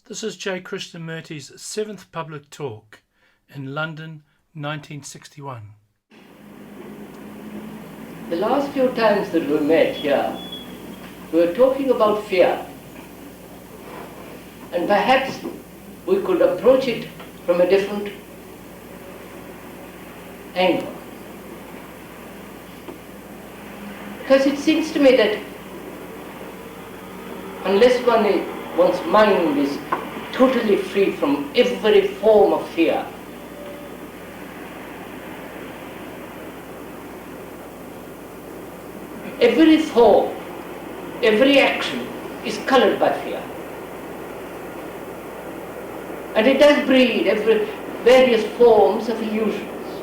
This is J. Krishnamurti's 7th public talk in London, 1961. The last few times that we met here, we were talking about fear. And perhaps we could approach it from a different angle. Because it seems to me that unless one's mind is totally free from every form of fear, every thought, every action is colored by fear. And it does breed various forms of illusions,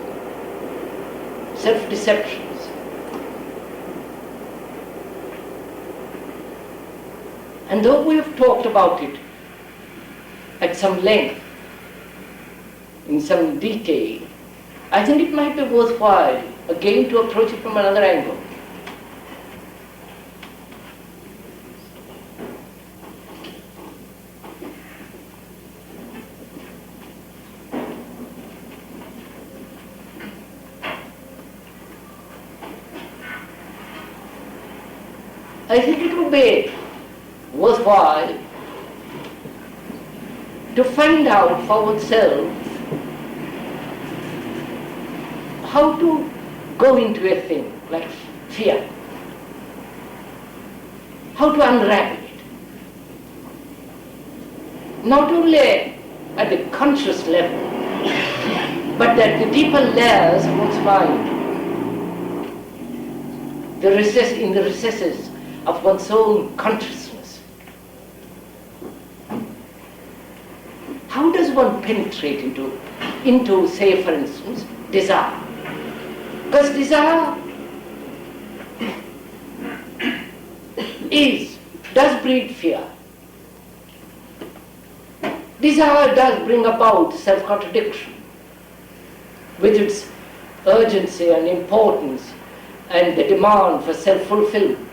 self-deceptions. And though we have talked about it at some length, in some detail, I think it might be worthwhile again to approach it from another angle. I think it would be worthwhile to find out for oneself how to go into a thing like fear, how to unravel it, not only at the conscious level, but at the deeper layers of one's mind, in the recesses of one's own consciousness. How does one penetrate into, say, for instance, desire? Because desire does breed fear. Desire does bring about self-contradiction with its urgency and importance and the demand for self-fulfillment.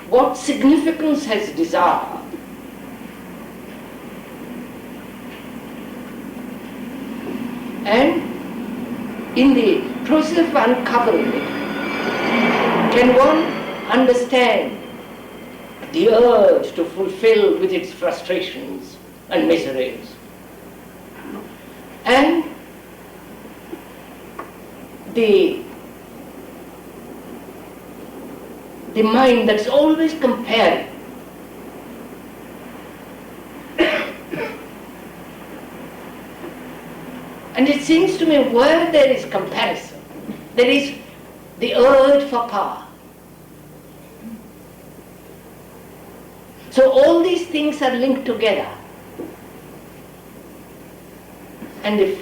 What significance has desire? And in the process of uncovering it, can one understand the urge to fulfill with its frustrations and miseries, and the mind that's always comparing. And it seems to me where there is comparison, there is the urge for power. So all these things are linked together. And if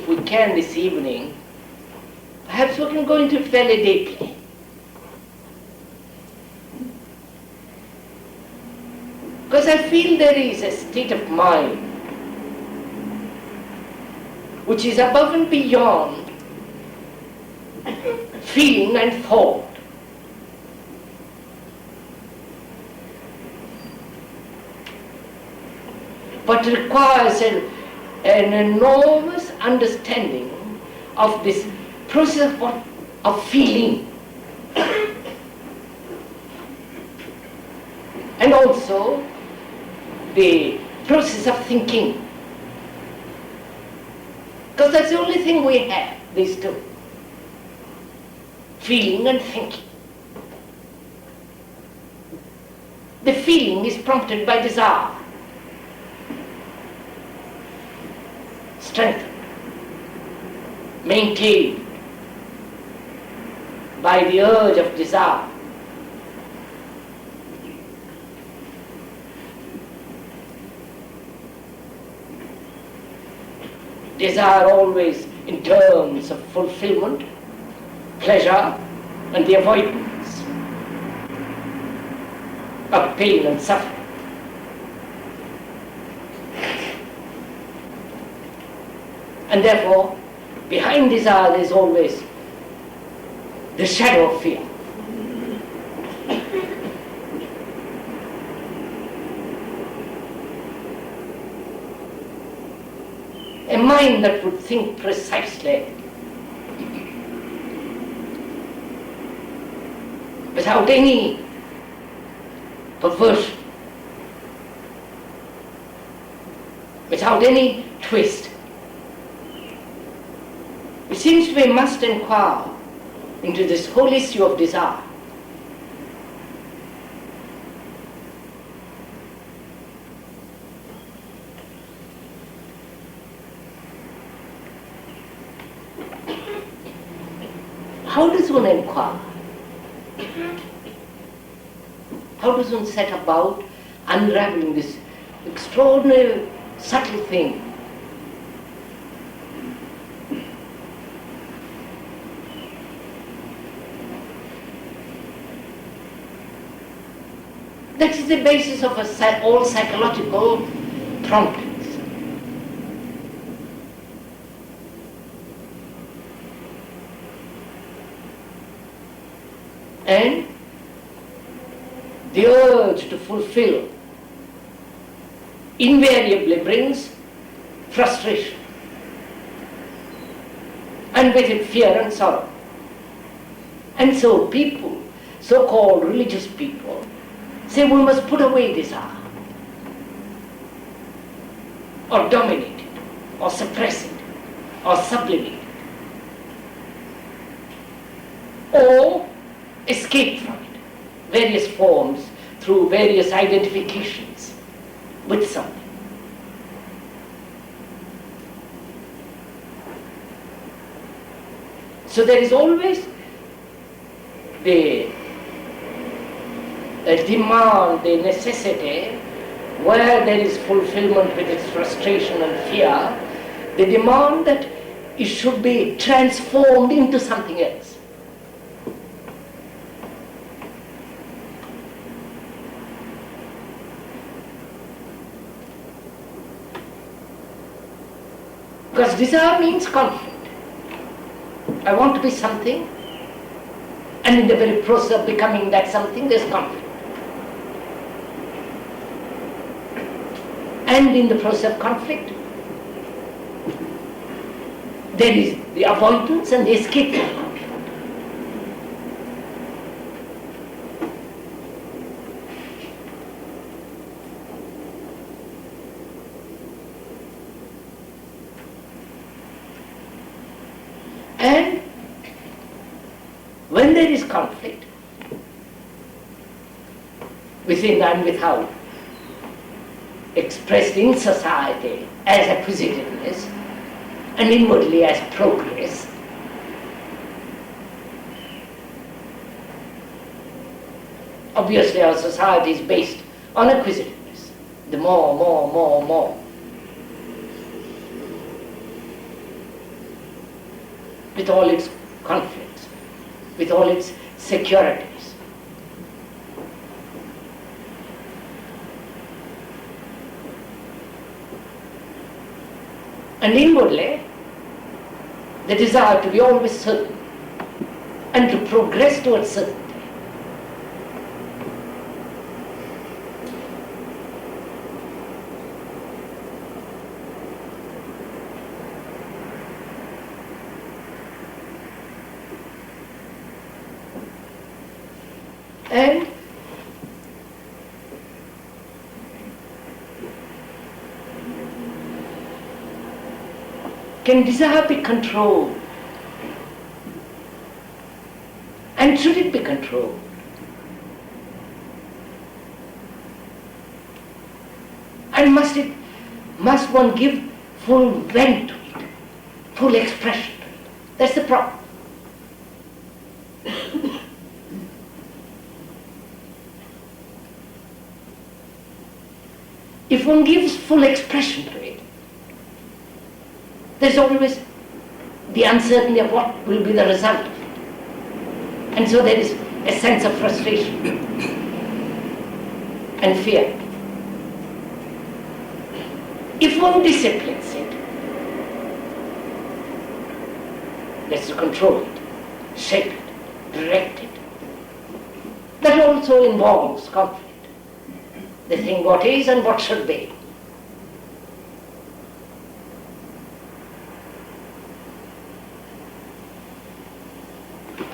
we can this evening, perhaps we can go into it fairly deeply. Because I feel there is a state of mind which is above and beyond feeling and thought. But requires an enormous understanding of this process of feeling. And also the process of thinking. Because that's the only thing we have, these two. Feeling and thinking. The feeling is prompted by desire, strengthened, maintained by the urge of desire. Desire always in terms of fulfillment, pleasure, and the avoidance of pain and suffering. And therefore, Behind desire there is always the shadow of fear. A mind that would think precisely without any perversion, without any twist. It seems to be a must inquire into this whole issue of desire. How does one inquire? How does one set about unraveling this extraordinary, subtle thing? That is the basis of all psychological promptings. And the urge to fulfill invariably brings frustration, and with it fear and sorrow. And so people, so-called religious people, say we must put away desire, or dominate it, or suppress it, or sublimate it, or escape from it, various forms, through various identifications with something. So there is always the demand, the necessity, where there is fulfillment with its frustration and fear, the demand that it should be transformed into something else. Because desire means conflict. I want to be something, and in the very process of becoming that something, there's conflict. And in the process of conflict, there is the avoidance and the escape from conflict. And when there is conflict, within and without, expressed in society as acquisitiveness and inwardly as progress, obviously our society is based on acquisitiveness. The more. With all its conflicts, with all its securities. And inwardly, the desire to be always certain and to progress towards certainty. And can desire be controlled? And should it be controlled? And must one give full vent to it, full expression to it? That's the problem. If one gives full expression to it, there's always the uncertainty of what will be the result of it. And so there is a sense of frustration and fear. If one disciplines it, That's to control it, shape it, direct it. That also involves conflict. The thing what is and what should be.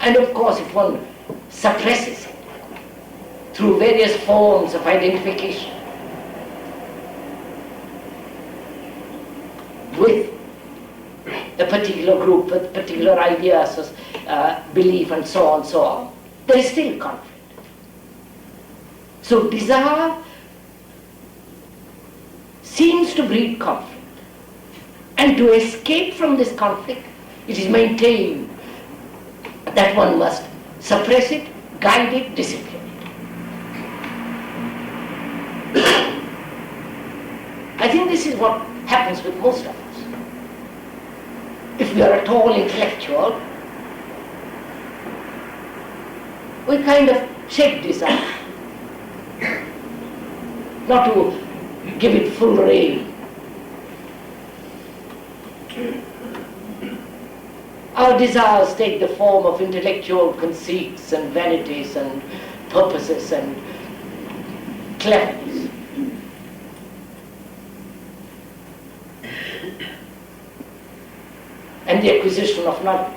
And of course, if one suppresses it through various forms of identification with a particular group, with particular ideas, belief, and so on, there is still conflict. So desire seems to breed conflict. And to escape from this conflict, it is maintained that one must suppress it, guide it, discipline it. I think this is what happens with most of us. If we are at all intellectual, we kind of shape desire, not to give it full rein. Our desires take the form of intellectual conceits and vanities and purposes and cleverness. And the acquisition of knowledge.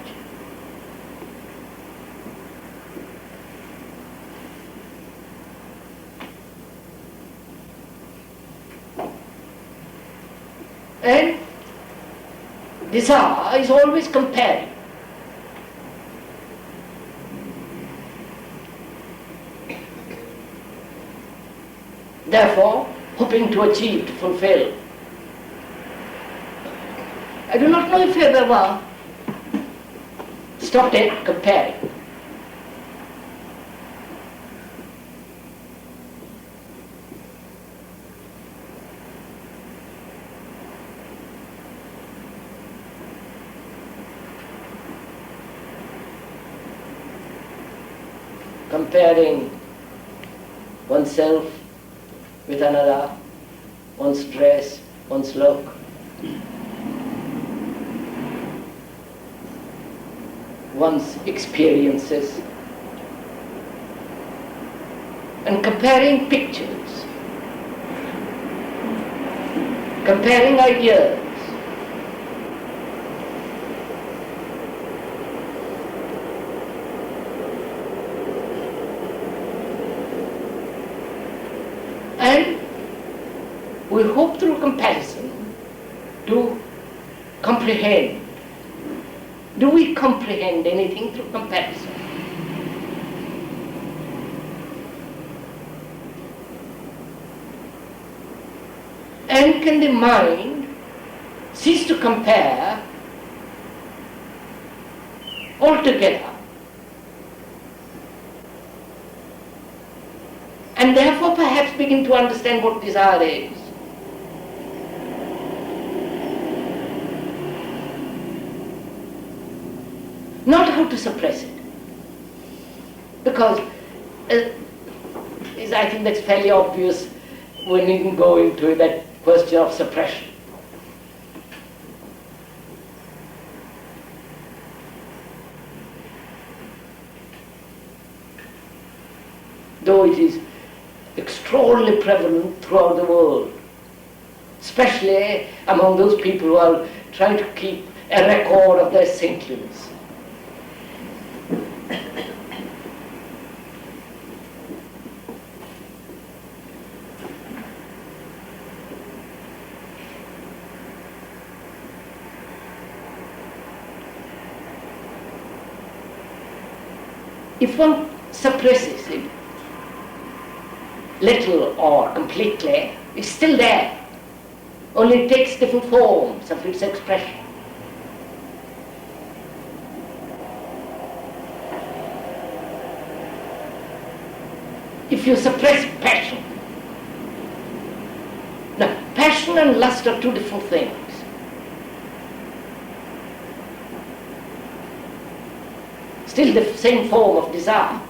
And desire is always comparing. Therefore, hoping to achieve, to fulfill. I do not know if you have ever stopped at comparing. Comparing oneself with another, one's dress, one's look. One's experiences. And comparing pictures. Comparing ideas. And we hope through comparison to comprehend. Do we comprehend anything through comparison? And can the mind cease to compare altogether? And therefore perhaps begin to understand what desire is. Not how to suppress it. Because I think that's fairly obvious when you can go into that question of suppression. Though it is extraordinarily prevalent throughout the world, especially among those people who are trying to keep a record of their saintliness. If one suppresses it, little or completely, it's still there. Only it takes different forms of its expression. If you suppress passion, now passion and lust are two different things. Still the same form of desire.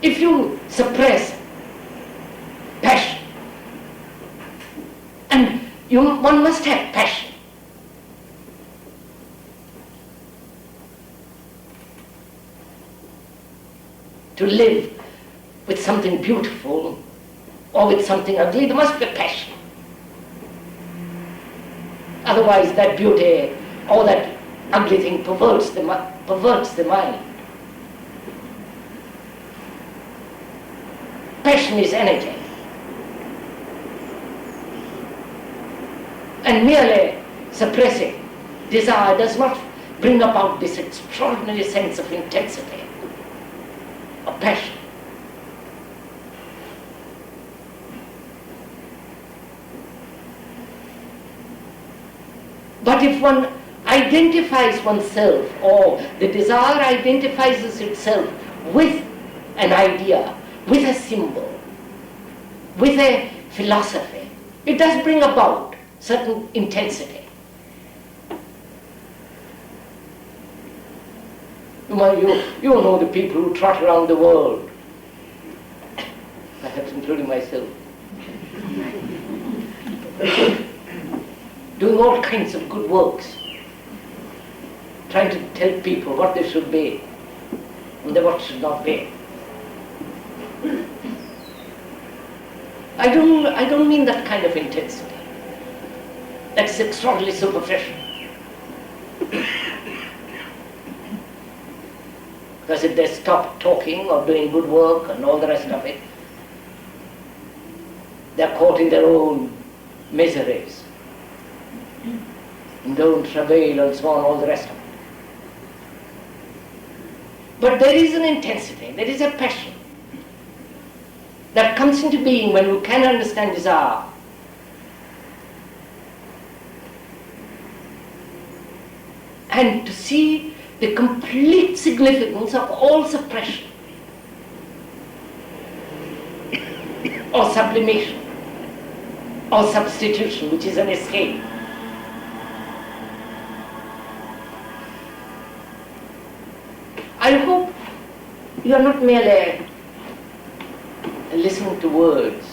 If you suppress passion, and one must have passion, to live with something beautiful or with something ugly. There must be passion. Otherwise that beauty or that ugly thing perverts the mind. Passion is energy. And merely suppressing desire does not bring about this extraordinary sense of intensity, of passion. But if one identifies oneself, or the desire identifies itself with an idea, with a symbol, with a philosophy, it does bring about certain intensity. You know the people who trot around the world, perhaps including myself, doing all kinds of good works, trying to tell people what they should be and what should not be. I don't mean that kind of intensity. That's extraordinarily superficial. Because if they stop talking or doing good work and all the rest of it, they're caught in their own miseries, in their own travail and so on, all the rest of it. But there is an intensity, there is a passion that comes into being when we can understand desire. And to see the complete significance of all suppression or sublimation or substitution, which is an escape. I hope you are not merely listening to words.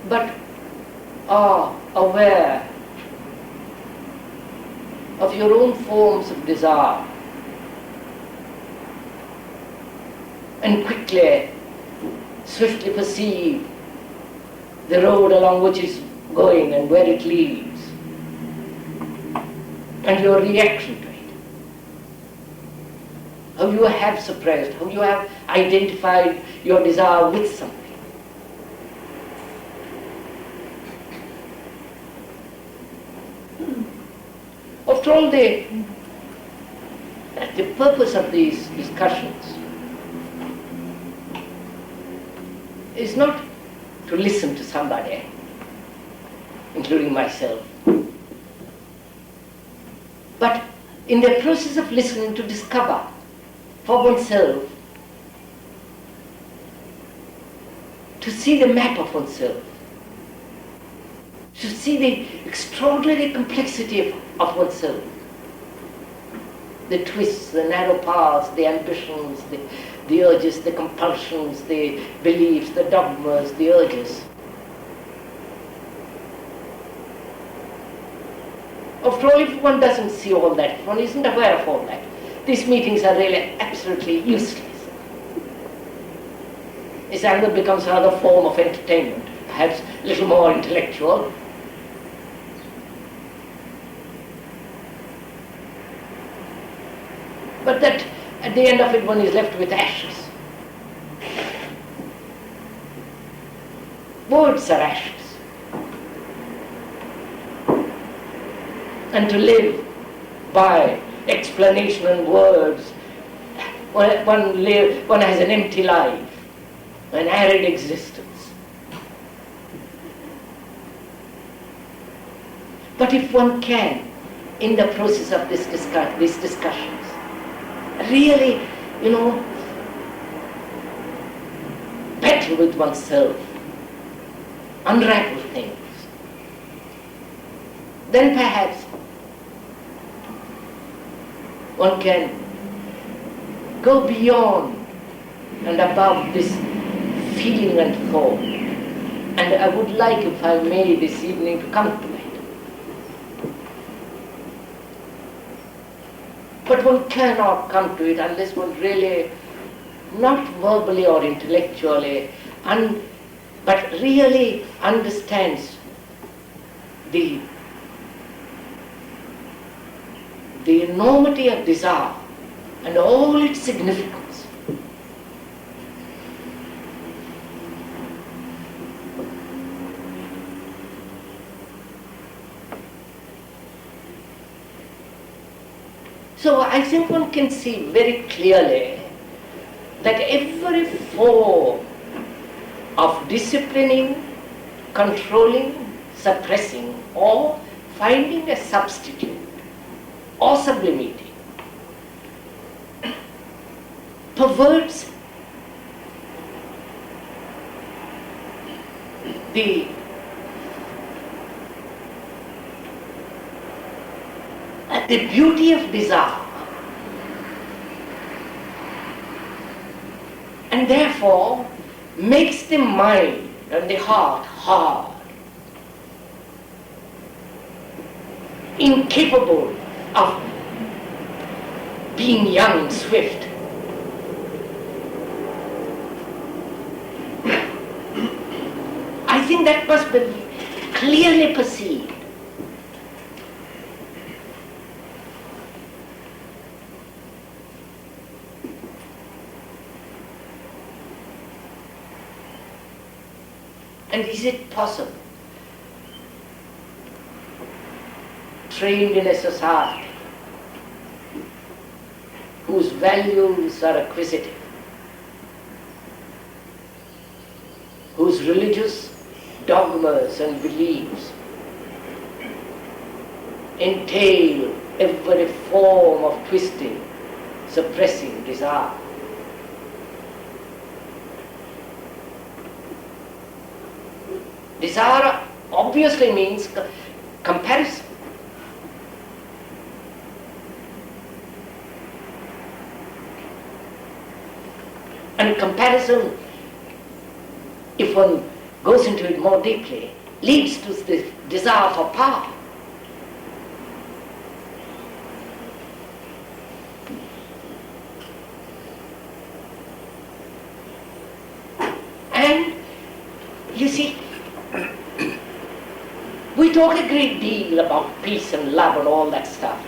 But are aware of your own forms of desire and quickly, swiftly perceive the road along which it's going and where it leads and your reaction to it. How you have suppressed, how you have identified your desire with something. After all, the purpose of these discussions is not to listen to somebody, including myself, but in the process of listening to discover for oneself, to see the map of oneself, to see the extraordinary complexity of oneself, the twists, the narrow paths, the ambitions, the urges, the compulsions, the beliefs, the dogmas, the urges. After all, if one doesn't see all that, if one isn't aware of all that, these meetings are really absolutely useless. It's either becomes another form of entertainment, perhaps a little more intellectual, but that at the end of it one is left with ashes. Words are ashes. And to live by explanation and words, one has an empty life, an arid existence. But if one can, in the process of these discussions, really, battle with oneself, unravel things, then perhaps one can go beyond and above this feeling and thought And I would like, if I may, this evening to come to it. But one cannot come to it unless one really, not verbally or intellectually, but really understands the enormity of desire and all its significance. So I think one can see very clearly that every form of disciplining, controlling, suppressing, or finding a substitute or sublimating perverts the beauty of desire, and therefore makes the mind and the heart hard, incapable of being young, swift. I think that must be clearly perceived. And is it possible, trained in a society whose values are acquisitive, whose religious dogmas and beliefs entail every form of twisting, suppressing desire? Desire obviously means comparison. And comparison, if one goes into it more deeply, leads to this desire for power. And you see, we talk a great deal about peace and love and all that stuff.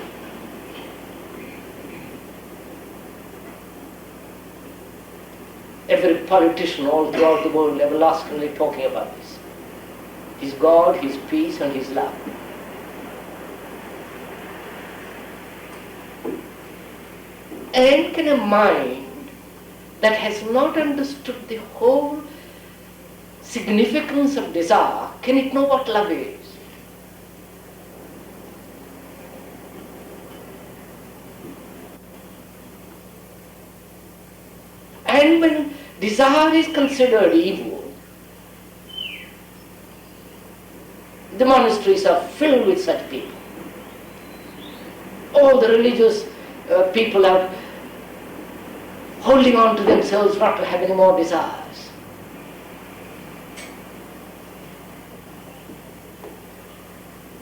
Every politician all throughout the world everlastingly talking about this. His God, his peace and his love. And can a mind that has not understood the whole significance of desire, can it know what love is? And when desire is considered evil, the monasteries are filled with such people. All the religious people are holding on to themselves not to have any more desires.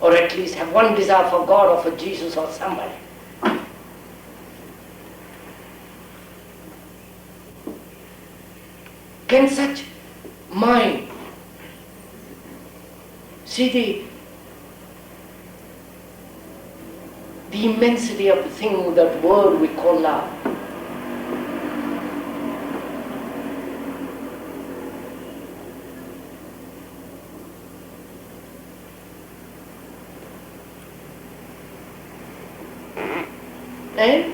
Or at least have one desire for God or for Jesus or somebody. Can such mind see the immensity of the thing, that word we call love? And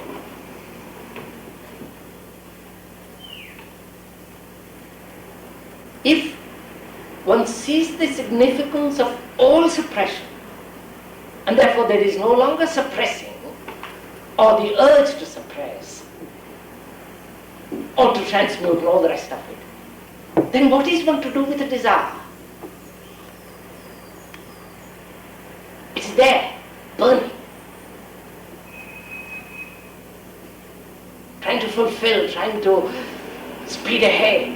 if one sees the significance of all suppression, and therefore there is no longer suppressing or the urge to suppress or to transmute and all the rest of it, then what is one to do with the desire? It's there, burning, trying to fulfill, trying to speed ahead.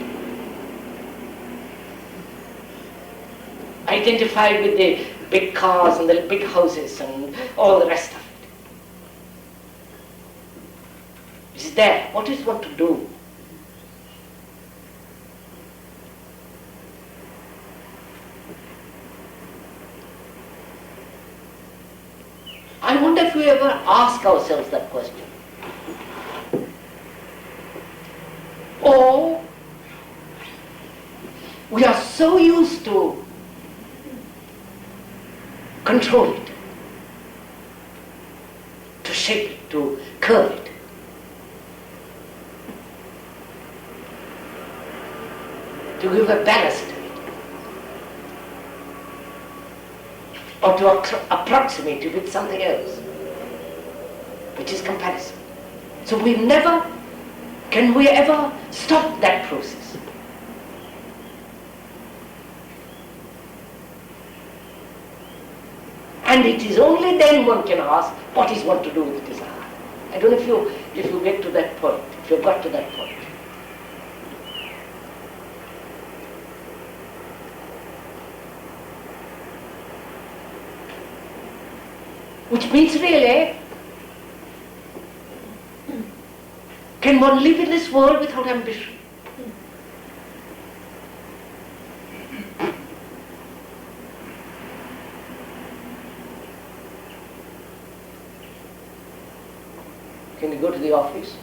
identified with the big cars and the big houses and all the rest of it. It's there. What is one to do? I wonder if we ever ask ourselves that question. Or we are so used to control it, to shape it, to curve it. To give a balance to it. Or to approximate it with something else, which is comparison. So can we ever stop that process? And it is only then one can ask, what is one to do with desire? I don't know if you get to that point, if you've got to that point. Which means really, can one live in this world without ambition? Can you go to the office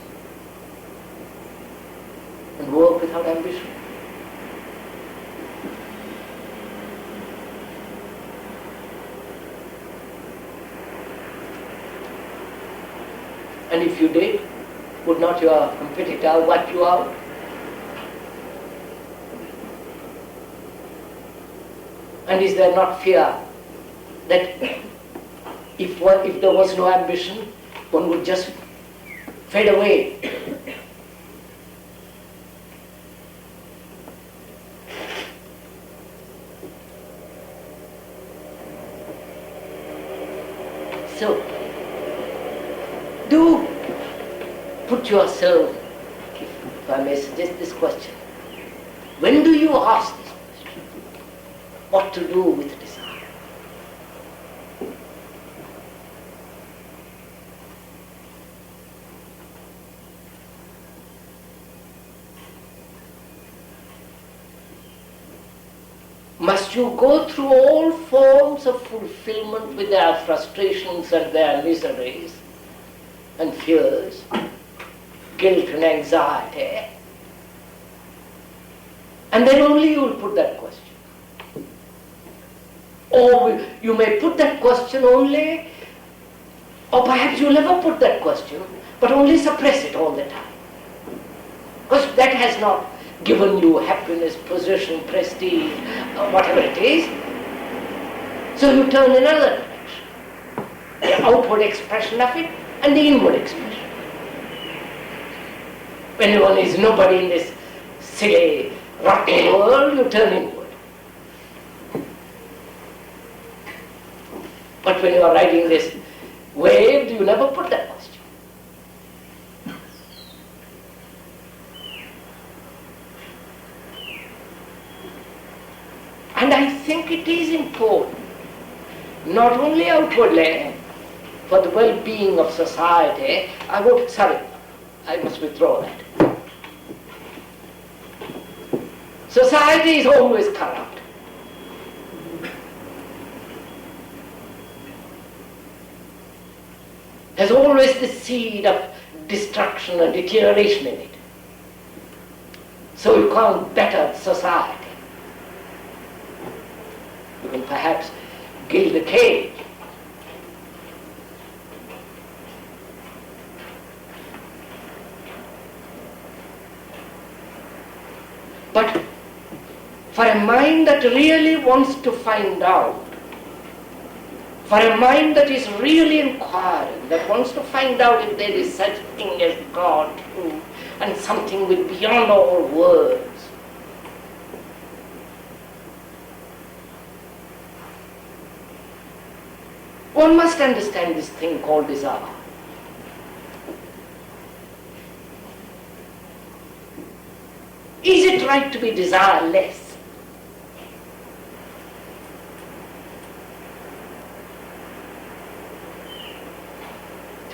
and work without ambition? And if you did, would not your competitor wipe you out? And is there not fear that if there was no ambition, one would just fade away? So, do put yourself, if I may suggest this question, when do you ask this question? What to do with desire? Must you go through all forms of fulfillment with their frustrations and their miseries and fears, guilt and anxiety? And then only you will put that question. Or you may put that question only, or perhaps you'll never put that question, but only suppress it all the time. Because that has not given you happiness, position, prestige, whatever it is. So you turn in another direction. The outward expression of it and the inward expression. When one is nobody in this silly, rotten world, you turn inward. But when you are riding this wave, you never put that question. And I think it is important, not only outwardly, for the well-being of society. I must withdraw that. Society is always corrupt. There's always the seed of destruction and deterioration in it. So you can't better society. You can perhaps gild the cage. But for a mind that really wants to find out, for a mind that is really inquiring, that wants to find out if there is such thing as God too, and something with beyond all words, one must understand this thing called desire. Is it right to be desireless?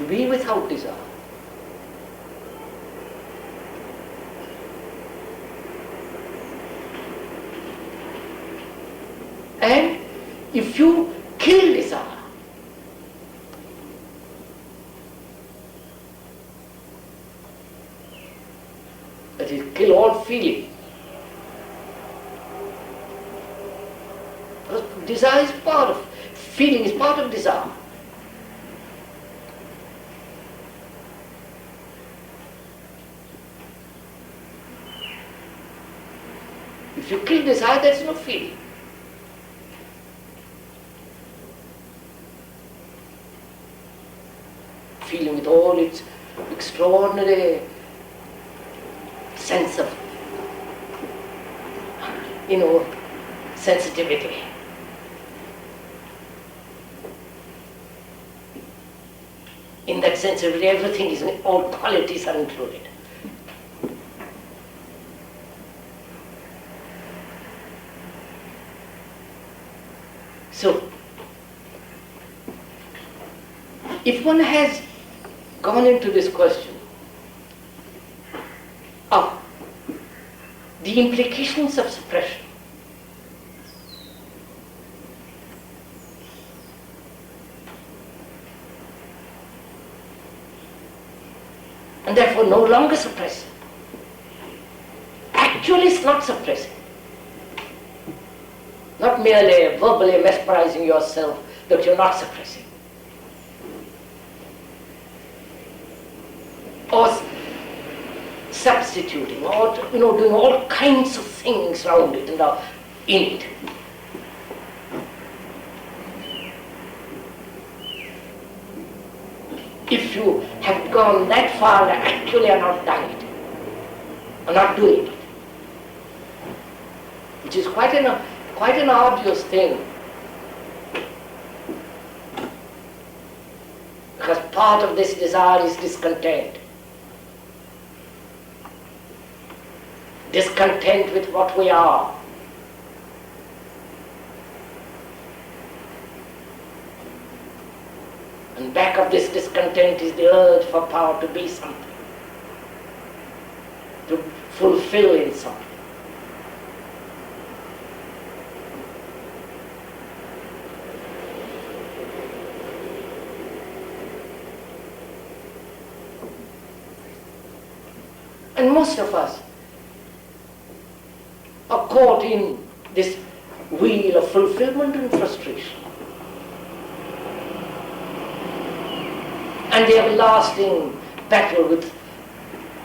to be without desire. And if you kill desire, that is, kill all feeling, because desire is part of, feeling is part of desire. If you kill desire, there is no feeling. Feeling with all its extraordinary sense of, sensitivity. In that sensitivity, everything is, all qualities are included. So, if one has gone into this question of the implications of suppression, and therefore no longer suppressing, actually it's not suppressing, not merely verbally mesmerizing yourself that you're not suppressing, or substituting, or doing all kinds of things around it and in it. If you have gone that far and actually are not done it, are not doing it, which is quite an arduous thing, because part of this desire is discontent. Discontent with what we are. And back of this discontent is the urge for power to be something, to fulfill in something. And most of us are caught in this wheel of fulfillment and frustration, and the everlasting battle with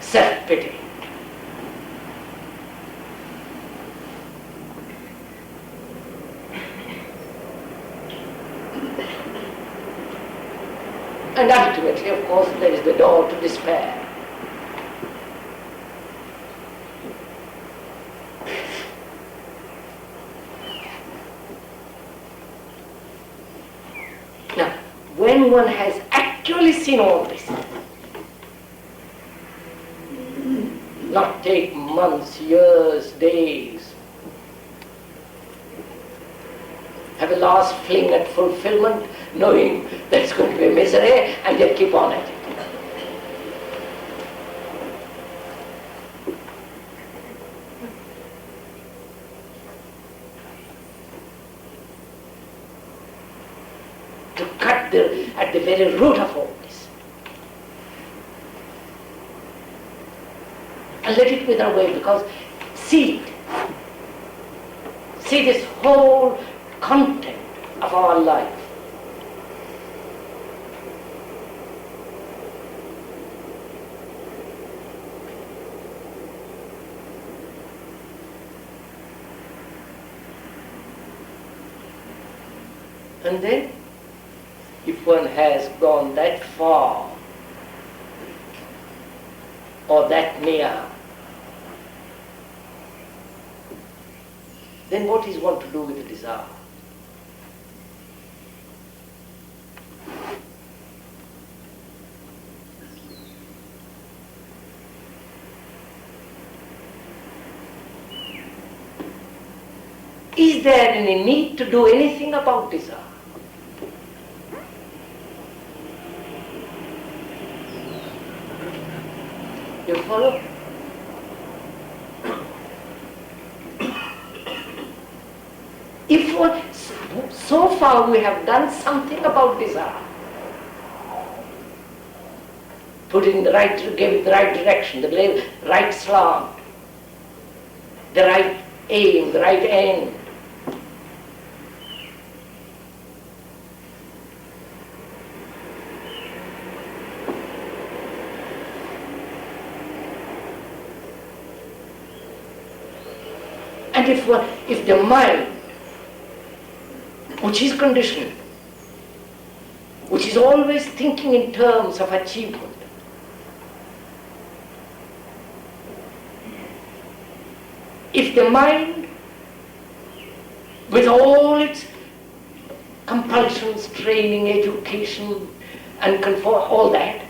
self-pity. And ultimately, of course, there is the door to despair. Now, when one has actually seen all this, not take months, years, days, have a last fling at fulfillment, knowing that it's going to be a misery, and yet keep on at it. To cut at the very root of all this, and let it wither away, because see it. See this whole content of our life. And then, if one has gone that far, or that near, then what is one to do with the desire? Is there any need to do anything about desire? follow? If so far we have done something about desire, put it in the right, gave it the right direction, the right slant, the right aim, the right end. And if the mind, which is conditioned, which is always thinking in terms of achievement, if the mind, with all its compulsions, training, education, and all that,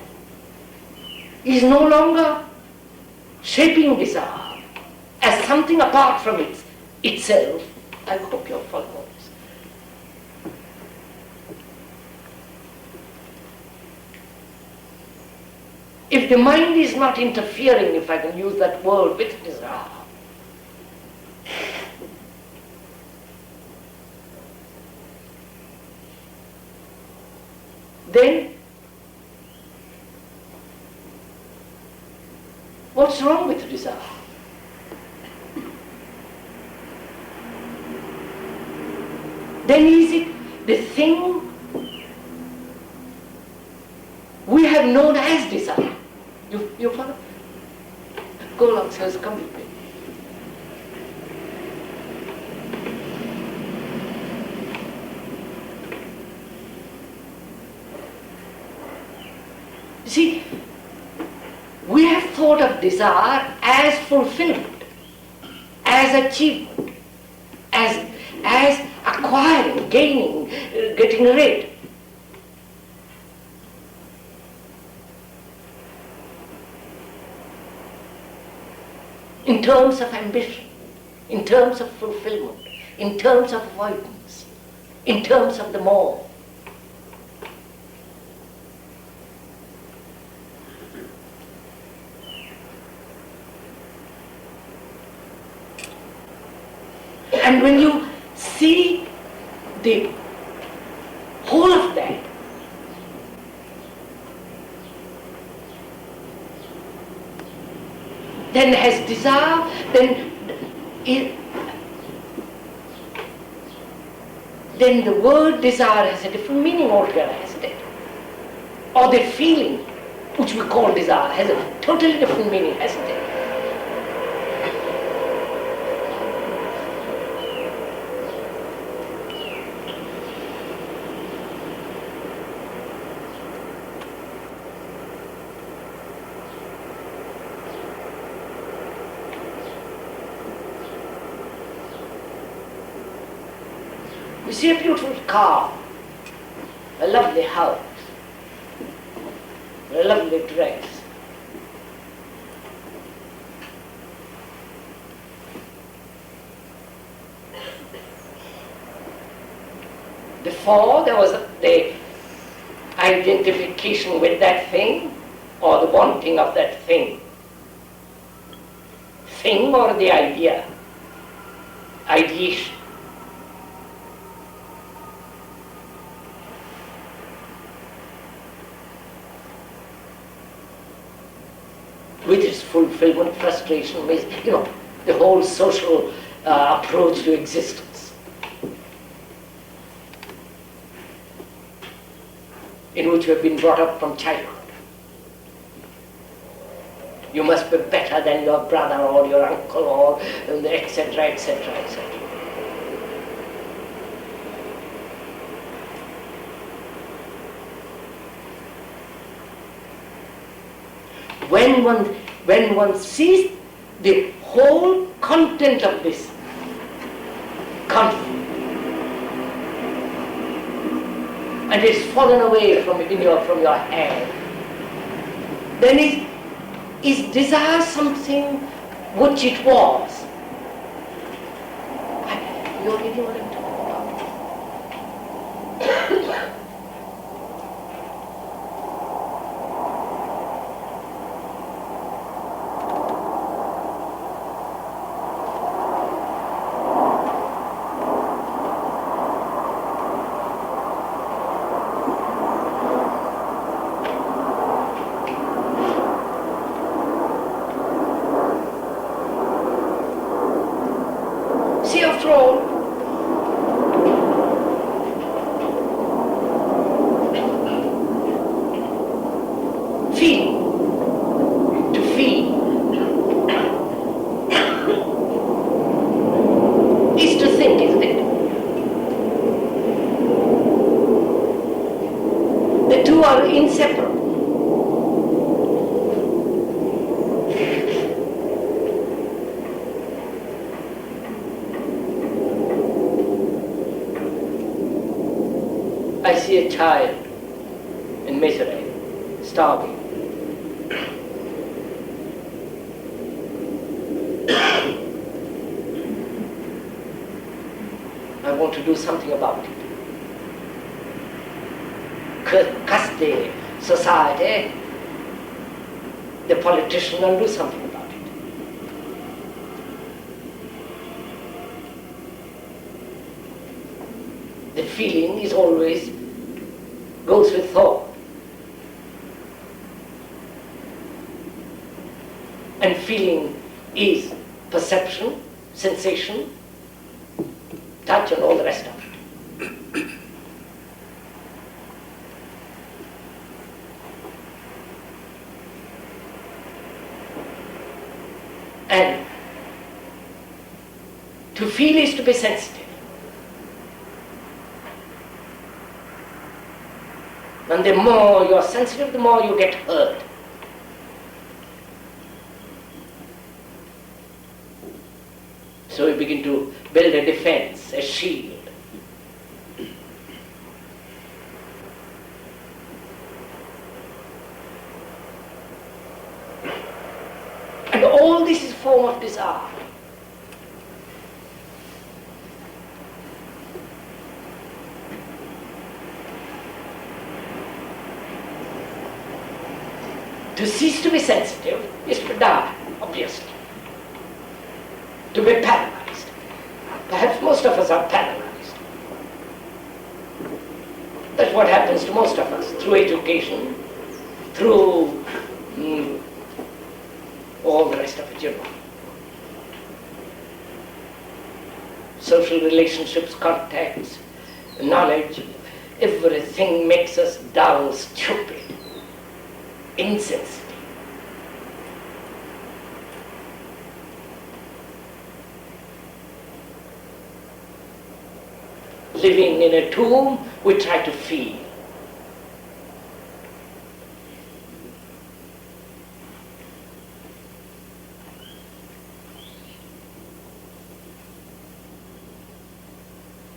is no longer shaping desire as something apart from itself, I hope you're following this. If the mind is not interfering, if I can use that word, with desire, then what's wrong with desire? Then is it the thing we have known as desire? You follow? Go along, sirs, come with me. See, we have thought of desire as fulfillment, as achievement, as acquiring, gaining, getting rid. In terms of ambition, in terms of fulfillment, in terms of avoidance, in terms of the more. And when you see the whole of that, then has desire, then the word desire has a different meaning altogether, hasn't it? Or the feeling, which we call desire, has a totally different meaning, hasn't it? You see a beautiful car, a lovely house, a lovely dress. Before there was the identification with that thing or the wanting of that thing. Thing or the idea, ideation. With its fulfillment, frustration, the whole social approach to existence, in which you have been brought up from childhood. You must be better than your brother or your uncle or etc., etc., etc. When one sees the whole content of this conflict, and it's fallen away from your hand, then is desire something which it was? You're getting what I'm talking about? see a child in misery, starving. I want to do something about it. Curse the society, the politician, and do something about it. The feeling is always goes with thought. And feeling is perception, sensation, touch, and all the rest of it. And to feel is to be sensitive. And the more you are sensitive, the more you get hurt. So you begin to build a defense, a shield. And all this is a form of desire. To cease to be sensitive is to die, obviously. To be paralyzed. Perhaps most of us are paralyzed. That's what happens to most of us through education, through all the rest of it, you know. Social relationships, contacts, knowledge, everything makes us dull, stupid, insensitive. Living in a tomb, we try to feel.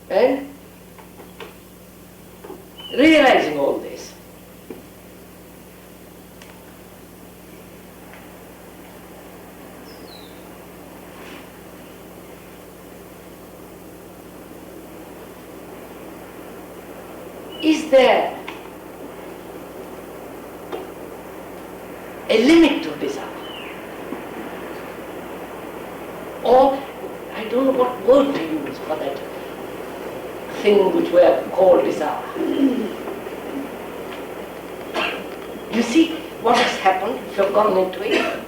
And realizing all this, is there a limit to desire? Or, I don't know what word to use for that thing which we have called desire. You see what has happened if you have gone into it?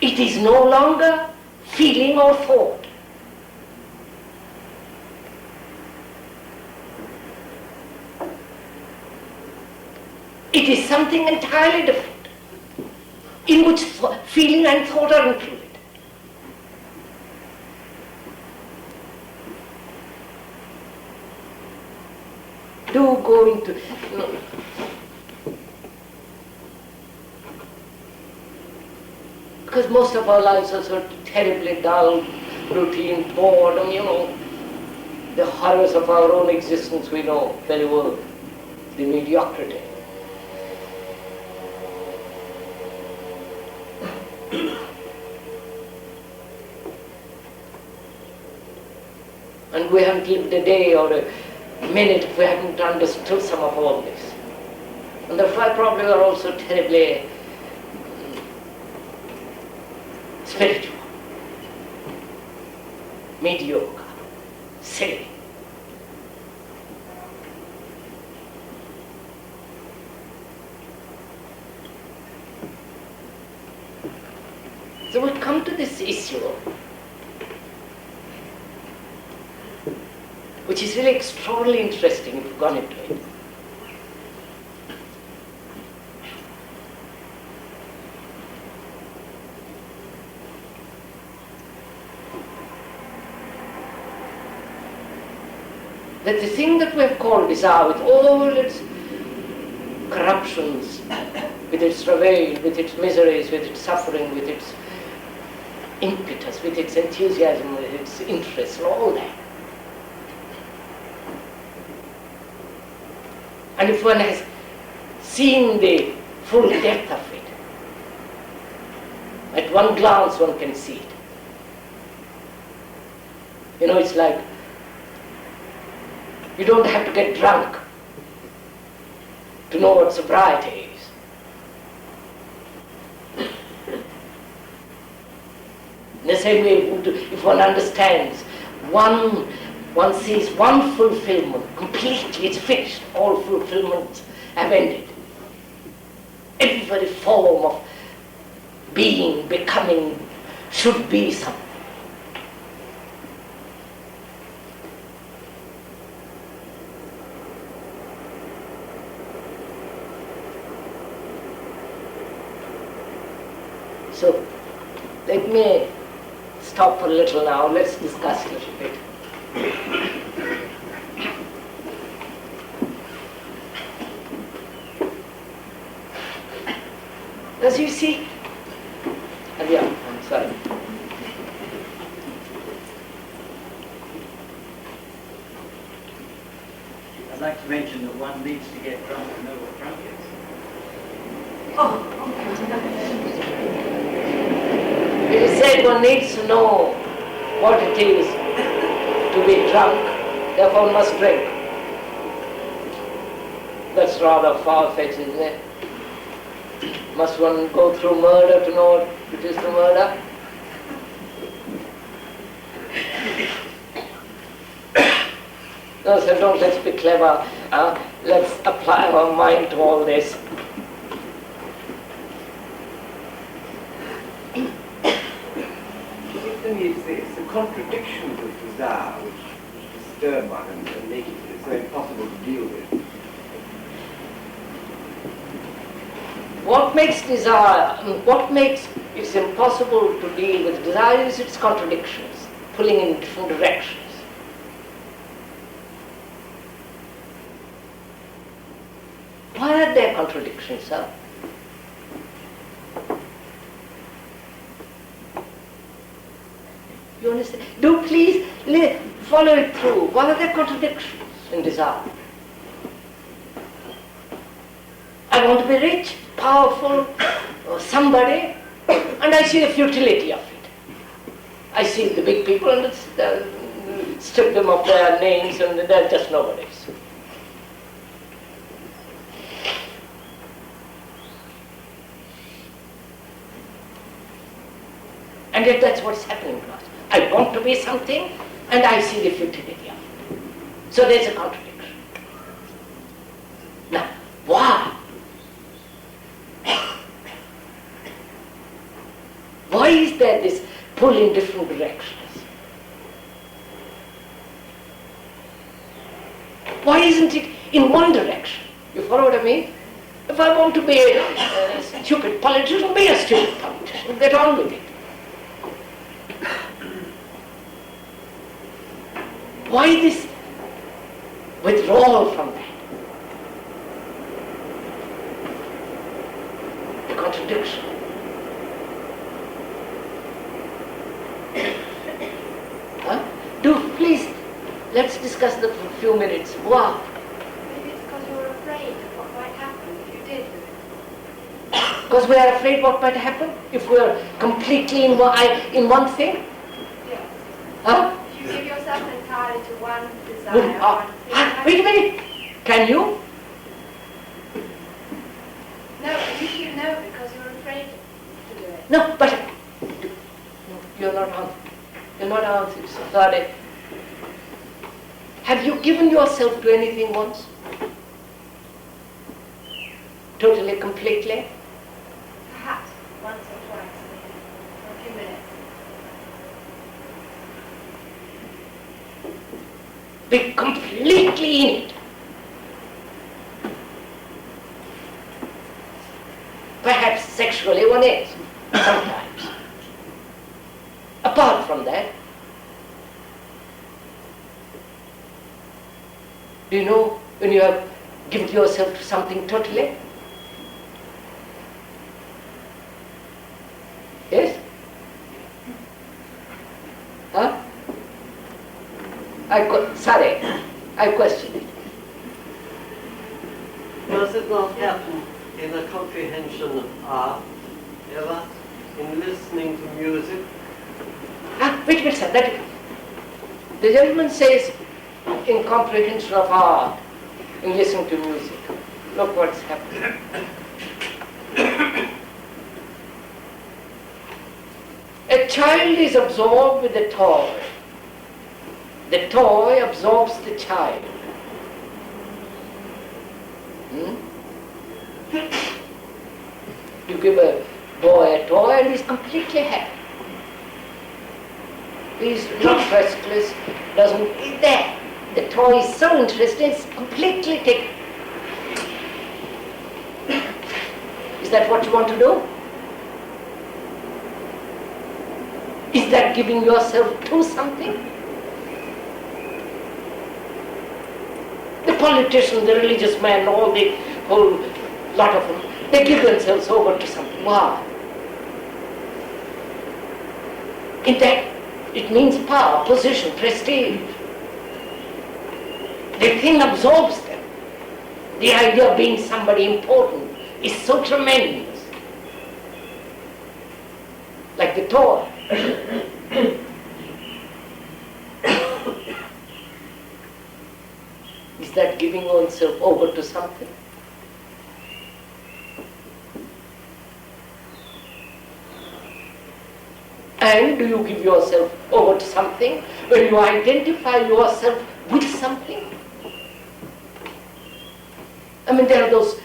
It is no longer feeling or thought. It is something entirely different, in which feeling and thought are included. Do go into... No. Because most of our lives are so terribly dull, routine, boredom, you know. The horrors of our own existence we know very well, the mediocrity. And we haven't lived a day or a minute if we haven't understood some of all this. And therefore probably we are also terribly spiritual, mediocre, silly. So we come to this issue, which is really extraordinarily interesting if you've gone into it. That the thing that we have called desire, with all its corruptions, with its travail, with its miseries, with its suffering, with its impetus, with its enthusiasm, with its interest, and all that. And if one has seen the full depth of it, at one glance one can see it. You know, it's like you don't have to get drunk to know what sobriety is. In the same way, if one understands, one sees one fulfillment completely, it's finished, all fulfillments have ended. Every form of being, becoming, should be something. So, let me stop a little now. Let's discuss a little bit. As you see, yeah, I'm sorry. I'd like to mention that one needs to get drunk to know what drunk is. It is said one needs to know what it is to be drunk, therefore one must drink. That's rather far-fetched, isn't it? Must one go through murder to know what it is to murder? No, so don't let's be clever. Let's apply our mind to all this. It's the contradictions of desire which disturb one and make it so impossible to deal with. What makes desire, what makes it impossible to deal with desire is its contradictions, pulling in different directions. Why are there contradictions, sir? You understand? Do please follow it through. What are the contradictions in desire? I want to be rich, powerful, or somebody, and I see the futility of it. I see the big people and strip them of their names and they're just nobodies. And yet that's what's happening to us. I want to be something and I see the futility of it. So there's a contradiction. Now, why? Why is there this pull in different directions? Why isn't it in one direction? You follow what I mean? If I want to be a stupid politician, be a stupid politician. Get on with it. Why this withdrawal from that? The contradiction. Please, let's discuss that for a few minutes. Wow. Maybe it's because you were afraid of what might happen if you did. Because we are afraid what might happen if we are completely in one thing? Yes. Huh? If you give yourself entirely to one desire, one thing, wait a minute. Can you? No, you should know because you're afraid to do it. No, but you're not answering. You're not answering. So sorry. Have you given yourself to anything once? Totally, completely? Perhaps once or twice, for a few minutes. Be completely in it. Perhaps sexually one is, sometimes. Apart from that, do you know when you have given yourself to something totally? Yes? Sorry, I question it. Does it not happen in a comprehension of art, ever, in listening to music? Wait, sir. The gentleman says in comprehension of art, in listening to music. Look what's happening. A child is absorbed with a toy. The toy absorbs the child. You give a boy a toy and he's completely happy. He's not restless, doesn't there. The toy is so interesting, it's completely taken. Is that what you want to do? Is that giving yourself to something? The politician, the religious man, all the whole lot of them, they give themselves over to something. Why? In that, it means power, position, prestige. The thing absorbs them. The idea of being somebody important is so tremendous. Like the toy. Is that giving oneself over to something? And do you give yourself over to something when you identify yourself with something? I mean, there are those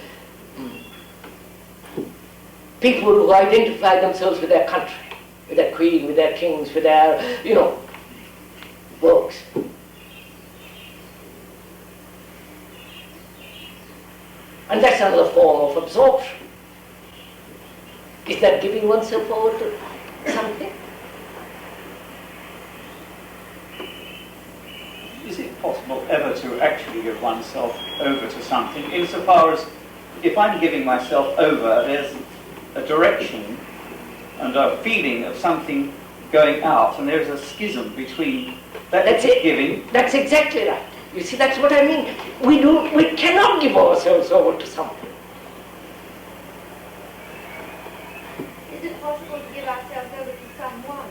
people who identify themselves with their country, with their queen, with their kings, with their, works. And that's another form of absorption. Is that giving oneself over to something? Is it possible ever to actually give oneself over to something, insofar as if I'm giving myself over, there's a direction and a feeling of something going out, and there's a schism between that giving. That's exactly right. You see, that's what I mean. We cannot give ourselves over to something. Is it possible to give ourselves over to someone?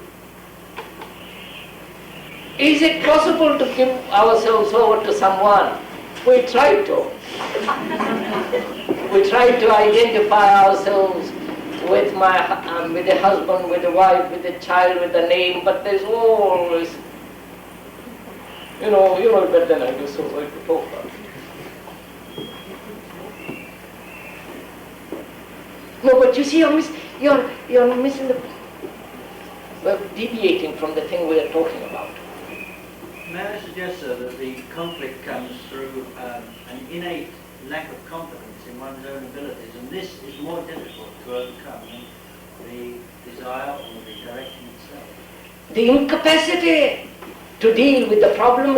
Is it possible to give ourselves over to someone? We try to. We try to identify ourselves with with the husband, with the wife, with the child, with the name, but there's always, you know it better than I do, so I could talk about it. No, but you see, you're missing we're deviating from the thing we are talking about. May I suggest, sir, that the conflict comes through an innate lack of confidence in one's own abilities, and this is more difficult to overcome than the desire or the direction itself. The incapacity to deal with the problem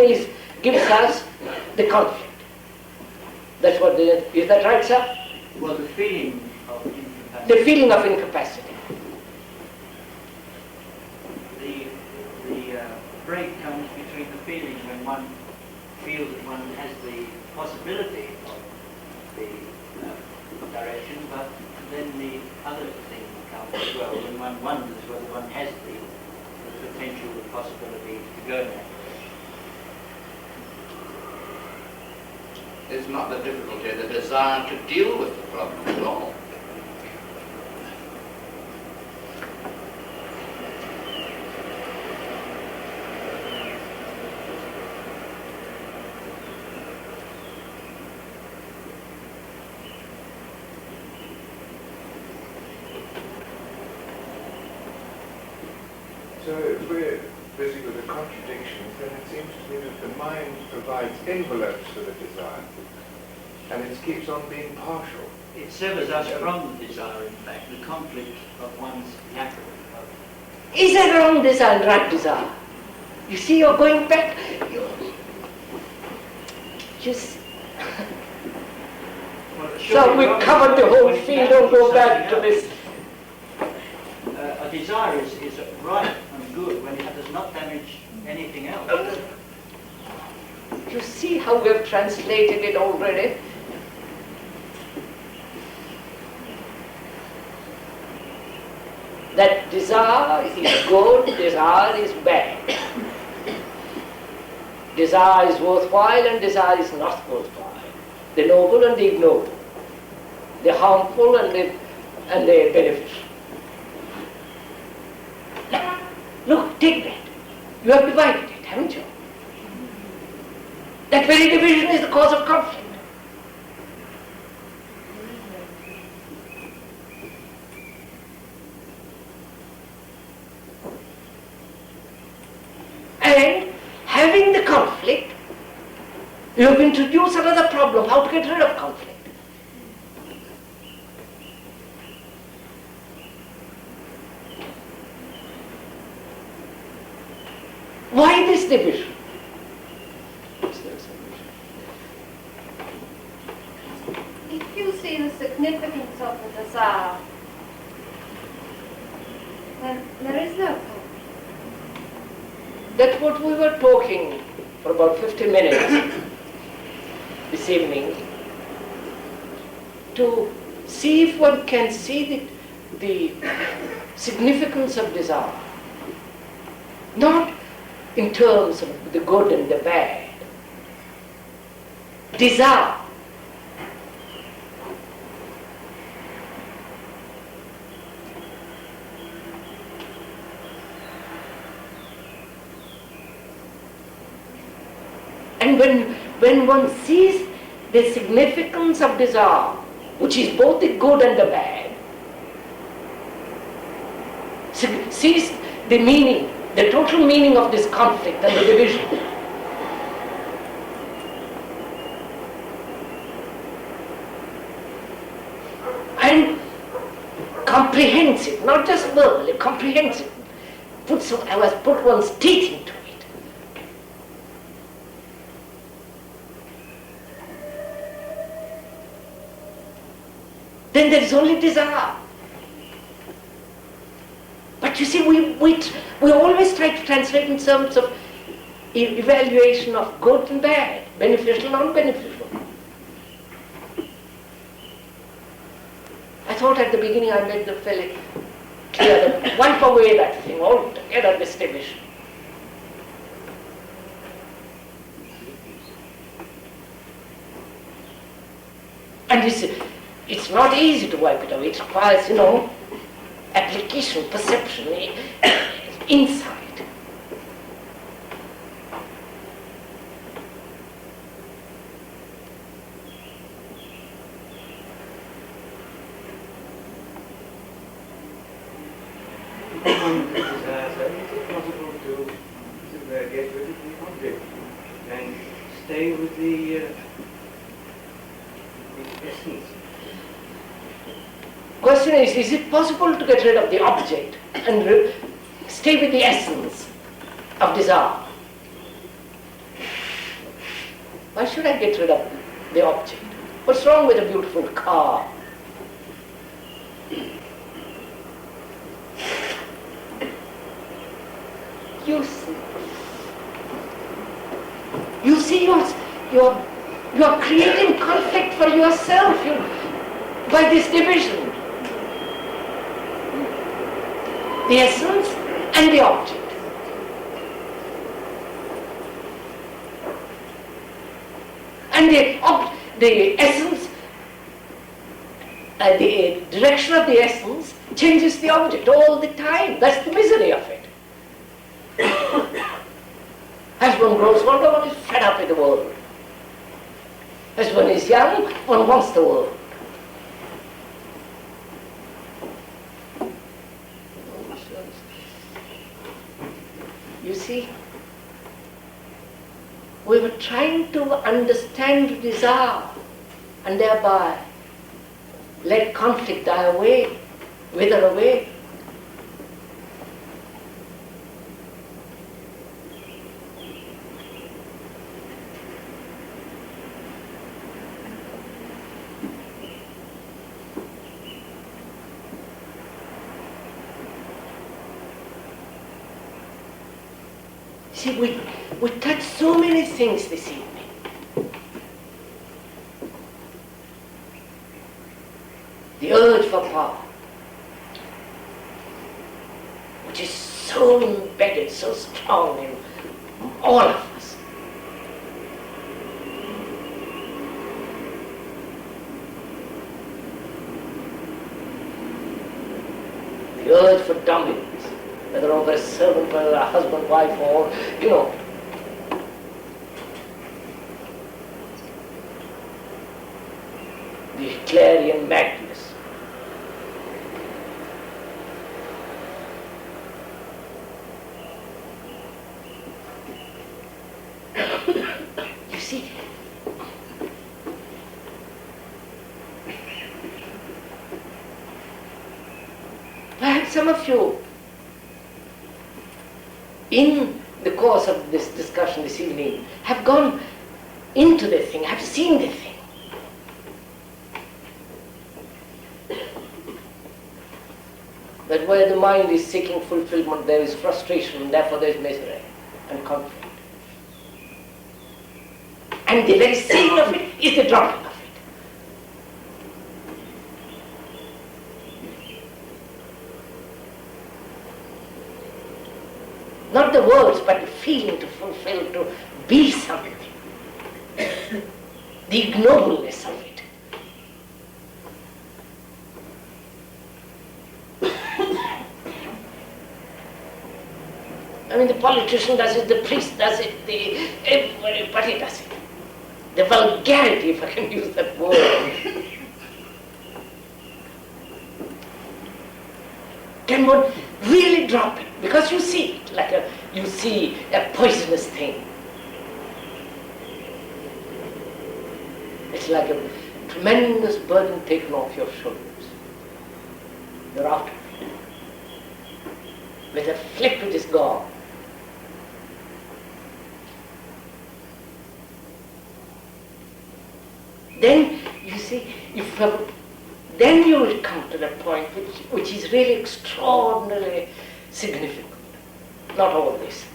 gives us the conflict. That's what is that right, sir? Well, the feeling of incapacity. The feeling of incapacity. The break comes between the feelings when one feels that one has the possibility of the direction, but then the other thing comes as well, when one wonders whether one has the potential, the possibility to go there. It's not the difficulty, the desire to deal with the problem at all. So if we're busy with the contradictions, then it seems to me that the mind provides envelopes for the desire, and it keeps on being partial. It severs us from the desire, in fact, the conflict of one's lack of. Is that wrong desire and right desire? You see, you're going back. So we covered the whole field, don't go back to this. A desire is right and good when it does not damage anything else. You see how we have translated it already? That desire is good, desire is bad. Desire is worthwhile and desire is not worthwhile. The noble and the ignoble. The harmful and the beneficial. Look, take that. You have divided it, haven't you? That very division is the cause of conflict. And having the conflict, you have introduced another problem, how to get rid of conflict. Why this division? If you see the significance of the desire, then there is no conflict. That's what we were talking for about 50 minutes this evening, to see if one can see the significance of desire, not in terms of the good and the bad. Desire. And when one sees the significance of desire, which is both the good and the bad, sees the meaning, the total meaning of this conflict and the division, and comprehends it, not just verbally, comprehends it, has put one's teeth into it, then there is only desire. But you see, we always try to translate in terms of evaluation of good and bad, beneficial, non-beneficial. I thought at the beginning I made the fairly clear that wipe away that thing altogether, this division. And it's not easy to wipe it away. It requires, application, perception, insight. Is it possible to get rid of the object and stay with the essence? Question is it possible to get rid of the object and stay with the essence of desire? Why should I get rid of the object? What's wrong with a beautiful car? You see, you're creating conflict for yourself by this division. The essence and the object. And the essence, the direction of the essence changes the object all the time. That's the misery of it. As one grows older, one is fed up with the world. As one is young, one wants the world. You see, we were trying to understand desire and thereby let conflict die away, wither away. See, we touched so many things this evening. The urge for power, which is so embedded, so strong in all of us. The urge for dominance, whether over a servant, whether a husband, wife, or, the sectarian madness. You see, perhaps some of you, in the course of this discussion this evening, have gone into the thing, have seen the thing. That where the mind is seeking fulfillment, there is frustration, and therefore there is misery and conflict. And the very seeing of it is the dropping of it. Not the words, but the feeling to fulfill, to be something. The ignobleness of it. I mean, the politician does it, the priest does it, everybody does it. The vulgarity, if I can use that word. Can one really drop it? Because you see it like you see a poisonous thing. It's like a tremendous burden taken off your shoulders. You're out of it. With a flip it is gone. Then, you see, then you will come to the point which is really extraordinarily significant. Not all this.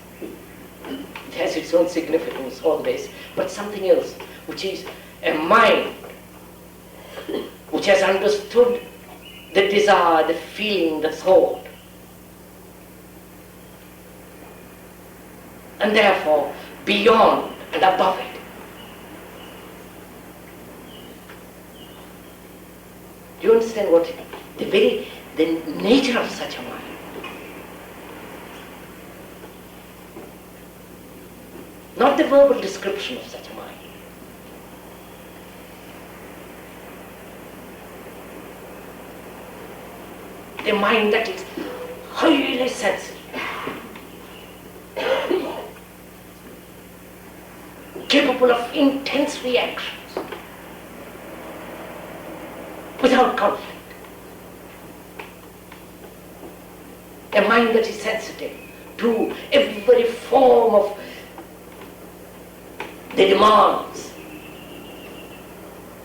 It has its own significance, all this, but something else, which is a mind which has understood the desire, the feeling, the thought, and therefore beyond and above it. Do you understand what the nature of such a mind? Not the verbal description of such a mind. The mind that is highly sensitive, capable of intense reactions, without conflict. A mind that is sensitive to every form of the demands,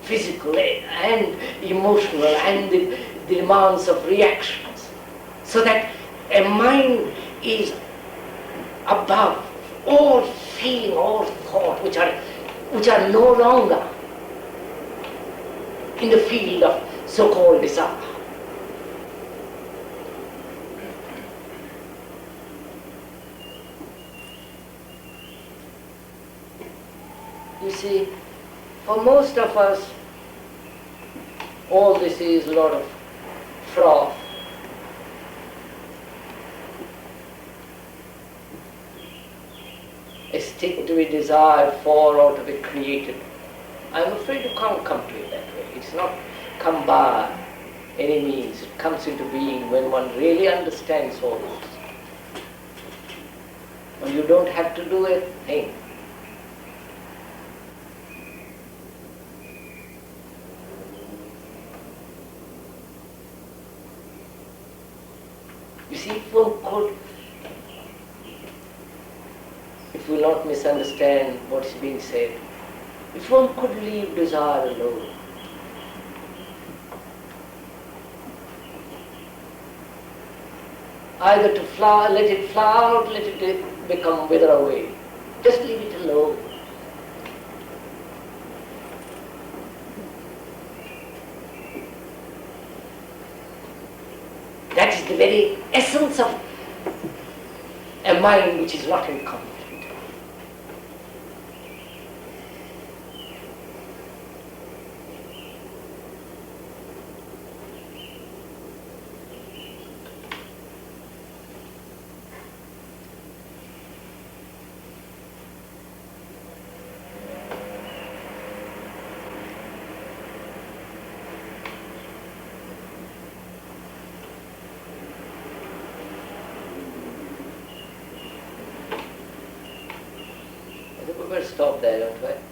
physical and emotional, and the demands of reactions, so that a mind is above all feeling, all thought, which are no longer in the field of so-called desire. You see, for most of us, all this is a lot of froth. A stick to be desired for or to be created. I'm afraid you can't come to it that way. It's not come by any means. It comes into being when one really understands all this. When you don't have to do a thing. You see, if one could, if we will not misunderstand what is being said, if one could leave desire alone, either to flower, let it flower out, let it become wither away. Just leave it alone. That is the very essence of a mind which is not in conflict. I think we better stop there, don't we?